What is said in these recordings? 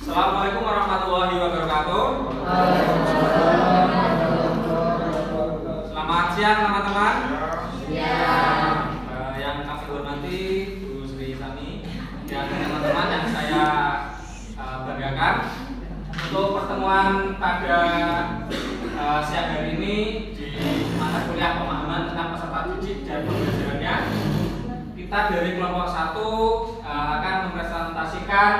Assalamualaikum warahmatullahi wabarakatuh. Selamat siang teman-teman. Yang kami hormati Bu Sri Tani dan teman-teman yang saya banggakan, untuk pertemuan pada siang hari ini di mata kuliah pemahaman tentang peserta didik dan pembelajarannya, kita dari kelompok 1 akan mempresentasikan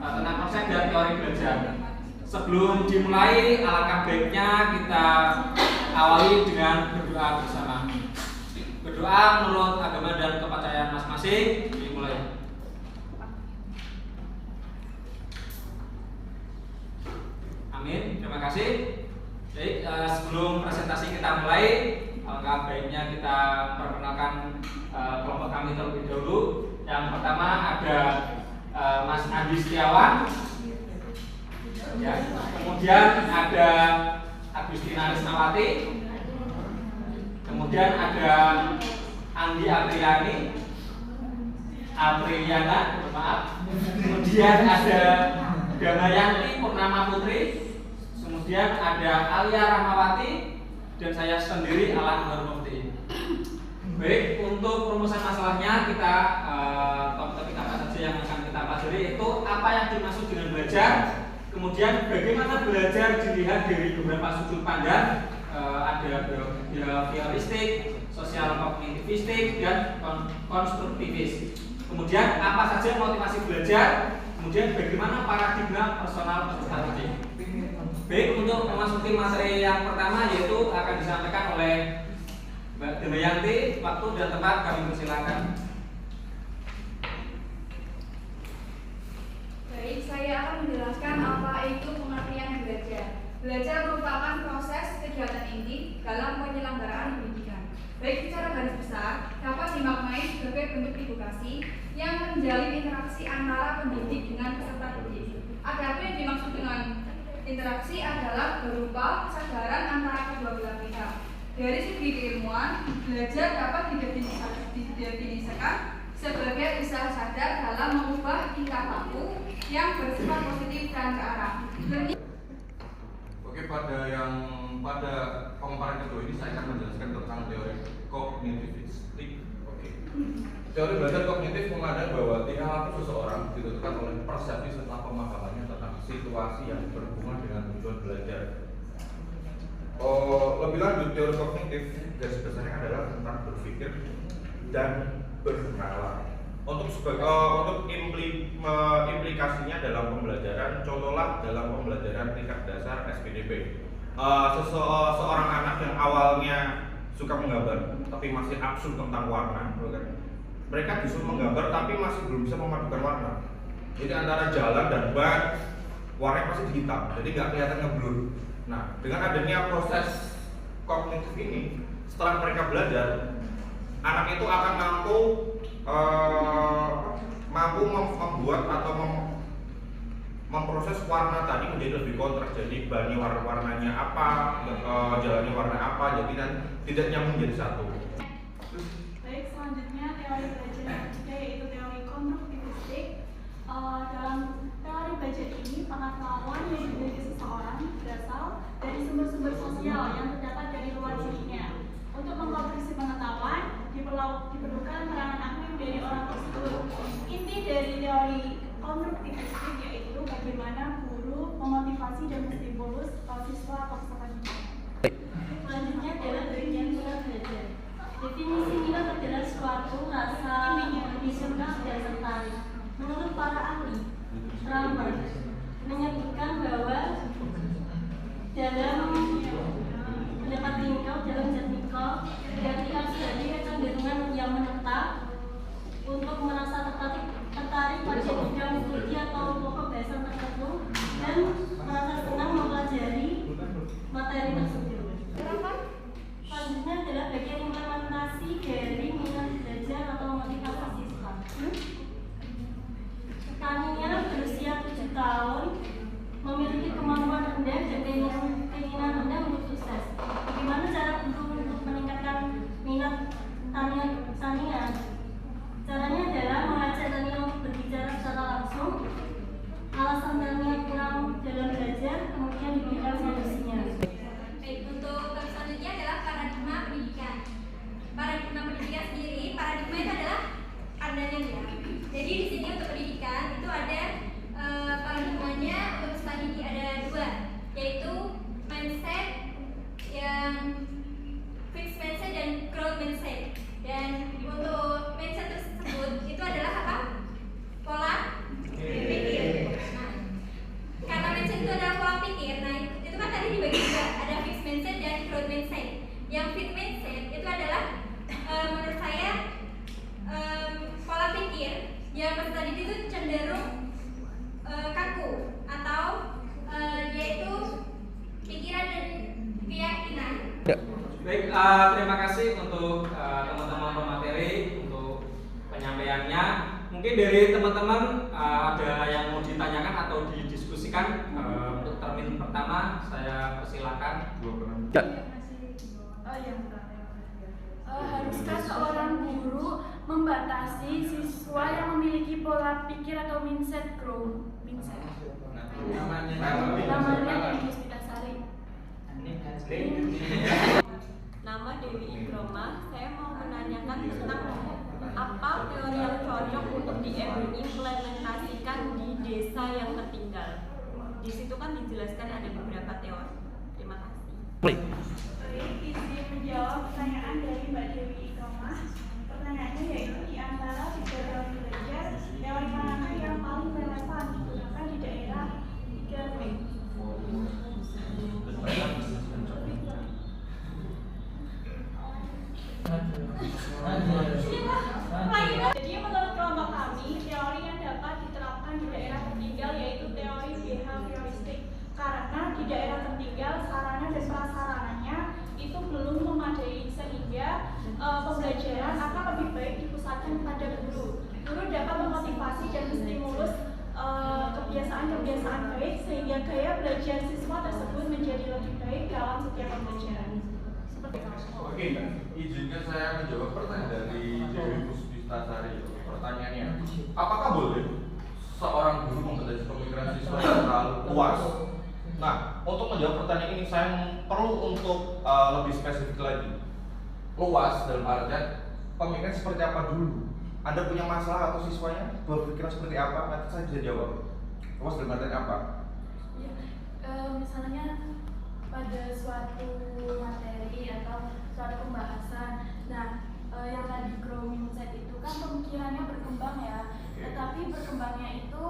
tentang konsep dan teori belajar. Sebelum dimulai, alangkah baiknya kita awali dengan berdoa bersama. Berdoa menurut agama dan kepercayaan masing-masing. Dimulai. Amin. Terima kasih. Baik, sebelum presentasi kita mulai, alangkah baiknya kita perkenalkan kelompok kami terlebih dahulu. Yang pertama ada Mas Andi Setiawan, ya. Kemudian ada Agustina Risnawati, kemudian ada Andi Apriliana, maaf. Kemudian ada Damayanti Purnama Putri, kemudian ada Alia Rahmawati, dan saya sendiri Alan Nurmufti. Baik, untuk perumusan masalahnya kita topik apa saja yang akan kita pelajari, yaitu apa yang dimaksud dengan belajar, kemudian bagaimana belajar dilihat dari beberapa sudut pandang, ada behavioristik, sosial kognitivistik, dan konstruktivis. Kemudian apa saja motivasi belajar, kemudian bagaimana paradigma personal peserta didik. Baik, untuk memasuki materi yang pertama, yaitu akan disampaikan oleh Mbak Damayanti. Waktu dan tempat kami persilakan. Baik, saya akan menjelaskan apa itu pengertian belajar. Belajar merupakan proses kegiatan inti dalam penyelenggaraan pendidikan. Baik, secara garis besar dapat dimaknai sebagai bentuk edukasi yang menjalin interaksi antara pendidik dengan peserta didik. Adapun yang dimaksud dengan interaksi adalah berupa kesadaran antara kedua belah pihak. Dari segi keilmuan, belajar dapat didefinisikan sebagai usaha sadar dalam mengubah tingkah laku yang bersifat positif dan ke arah. Oke, pada pemaparan kedua ini saya akan menjelaskan tentang teori kognitivistik. Oke. Teori belajar kognitif memandang bahwa tingkah laku seseorang ditentukan oleh persepsi setelah pemahamannya tentang situasi yang berhubungan dengan tujuan belajar. Lebih lanjut, teori kognitif garis besarnya adalah tentang berpikir dan berkenalan. Untuk implikasinya dalam pembelajaran, contohlah dalam pembelajaran tingkat dasar SPDP. Seorang anak yang awalnya suka menggambar tapi masih absurd tentang warna, mereka disuruh menggambar tapi masih belum bisa memadukan warna. Jadi antara jalan dan ban, warnanya pasti hitam, jadi nggak kelihatan ngeblur. Nah, dengan adanya proses kognitif ini, setelah mereka belajar, anak itu akan mampu membuat atau memproses warna tadi menjadi lebih kontras. Jadi bannya warnanya apa, jalannya warna apa, jadi dan tidak nyambung menjadi satu. Baik, selanjutnya teori belajar yang ketiga yaitu teori konstruktivistik. Dalam teori belajar ini, pengetahuan yang dimiliki seseorang berasal dari sumber-sumber sosial yang terdapat dari luar dirinya. Untuk memproduksi pengetahuan, diperlukan peranan aktif dari orang tersebut. Inti dari teori konstruktivistik yaitu bagaimana guru memotivasi dan menstimulus siswa atau peserta didik. Selanjutnya adalah bagian minat belajar. Definisi minat adalah suatu rasa disuka dan tertarik. Menurut para ahli, Rambert menyebutkan bahwa dalam pendapat Linkow, ketika terjadi kecenderungan yang menetap untuk merasa tertarik pada bidang studi atau pokok dasar tertentu dan merasa senang mempelajari materi tersebut. Selanjutnya adalah bagian implementasi dari minat belajar atau motivasi siswa. Petaninya berusia 7 tahun, memiliki kemampuan rendah dan keinginan terima kasih untuk teman-teman pemateri untuk penyampaiannya. Mungkin dari teman-teman ada yang mau ditanyakan atau didiskusikan untuk termin pertama, saya persilakan. Haruskah seorang guru membatasi siswa yang memiliki pola pikir atau mindset growth? Namanya Dewi Puspitasari. Nama Dewi Ikroma. Saya mau menanyakan tentang apa teori yang cocok untuk diimplementasikan di desa yang tertinggal. Di situ kan dijelaskan ada beberapa teori. Terima kasih. Baik, izin menjawab pertanyaan dari Mbak Dewi Ikroma. Pertanyaannya yaitu di antara 3 teori belajar, teori mana yang paling relevan digunakan di daerah 3P? Jadi menurut kelompok kami, teori yang dapat diterapkan di daerah tertinggal yaitu teori behavioristik. Karena di daerah tertinggal sarana dan prasarananya itu belum memadai sehingga pembelajaran akan lebih baik dipusatkan kepada guru. Guru dapat memotivasi dan menstimulus kebiasaan-kebiasaan baik sehingga gaya belajar siswa tersebut menjadi lebih baik dalam setiap pembelajaran. Oke, izinkan saya menjawab pertanyaan dari Dewi Puspitasari. Pertanyaannya, apakah boleh seorang guru membatasi pemikiran siswa yang terlalu luas? Nah, untuk menjawab pertanyaan ini saya perlu untuk lebih spesifik lagi. Luas dalam artian pemikiran seperti apa dulu? Anda punya masalah atau siswanya berpikiran seperti apa? Nanti saya bisa jawab. Luas dalam artian apa? Ya, misalnya pada suatu materi atau suatu pembahasan. Nah, yang tadi grow mindset itu kan pemikirannya berkembang ya. Tetapi berkembangnya itu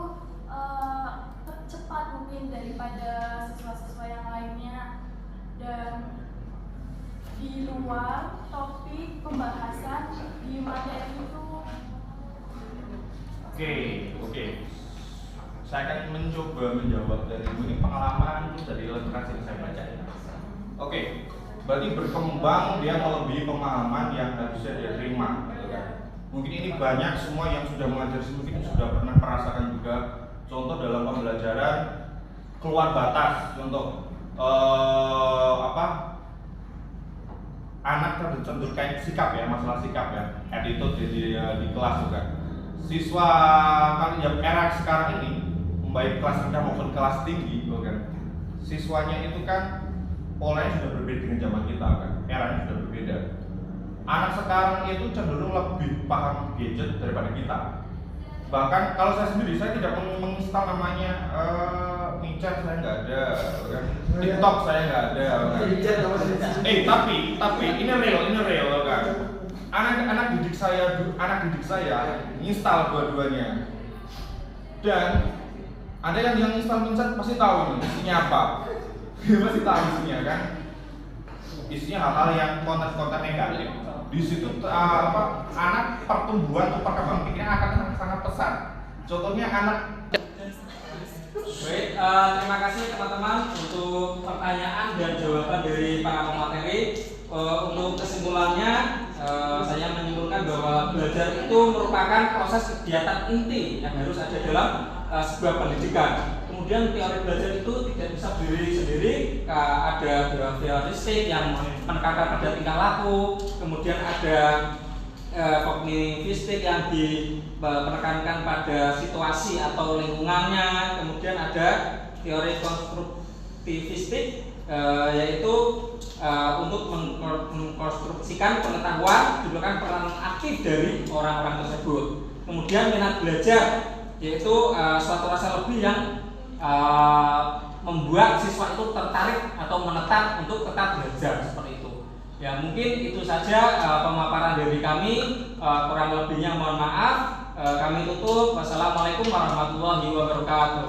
cepat mungkin daripada siswa-siswa yang lainnya, dan di luar topik pembahasan di materi itu. Oke. Saya akan mencoba menjawab dari ini pengalaman dari literasi yang saya baca. Oke, berarti berkembang dia melebihi pemahaman yang harusnya dia terima. Mungkin ini banyak semua yang sudah mengajar mungkin sudah pernah merasakan juga. Contoh dalam pembelajaran keluar batas, contoh anak tercentur kayak sikap ya, masalah sikap ya, attitude di kelas juga. Siswa kan ya era sekarang ini, baik kelas rendah maupun kelas tinggi, kan, siswanya itu kan polanya sudah berbeda dengan zaman kita kan, eranya sudah berbeda. Anak sekarang itu cenderung lebih paham gadget daripada kita. Bahkan kalau saya sendiri, saya tidak menginstal namanya WeChat, saya nggak ada, kan? TikTok saya nggak ada. Kan? Tapi ini real kan. Anak didik saya install dua-duanya. Dan ada yang install WeChat pasti tahu ini isinya apa. Pasti tahu isinya kan. Isinya hal-hal yang konten-konten negatif. Di situ anak pertumbuhan atau perkembangan pikirnya akan sangat pesat. Contohnya anak. Baik, terima kasih teman-teman untuk pertanyaan dan jawaban dari para pemateri. Untuk kesimpulannya, saya menyimpulkan bahwa belajar itu merupakan proses kegiatan inti yang harus ada dalam sebuah pendidikan. Kemudian teori belajar itu tidak bisa berdiri sendiri, ada behavioristik yang menekankan pada tingkah laku, kemudian ada kognitivistik yang menekankan pada situasi atau lingkungannya, kemudian ada teori konstruktivistik yaitu untuk mengkonstruksikan pengetahuan diperlukan peran aktif dari orang-orang tersebut. Kemudian minat belajar yaitu suatu rasa lebih yang membuat siswa itu tertarik atau menetap untuk tetap belajar seperti itu. Ya mungkin itu saja pemaparan dari kami. Kurang lebihnya mohon maaf. Kami tutup. Wassalamualaikum warahmatullahi wabarakatuh.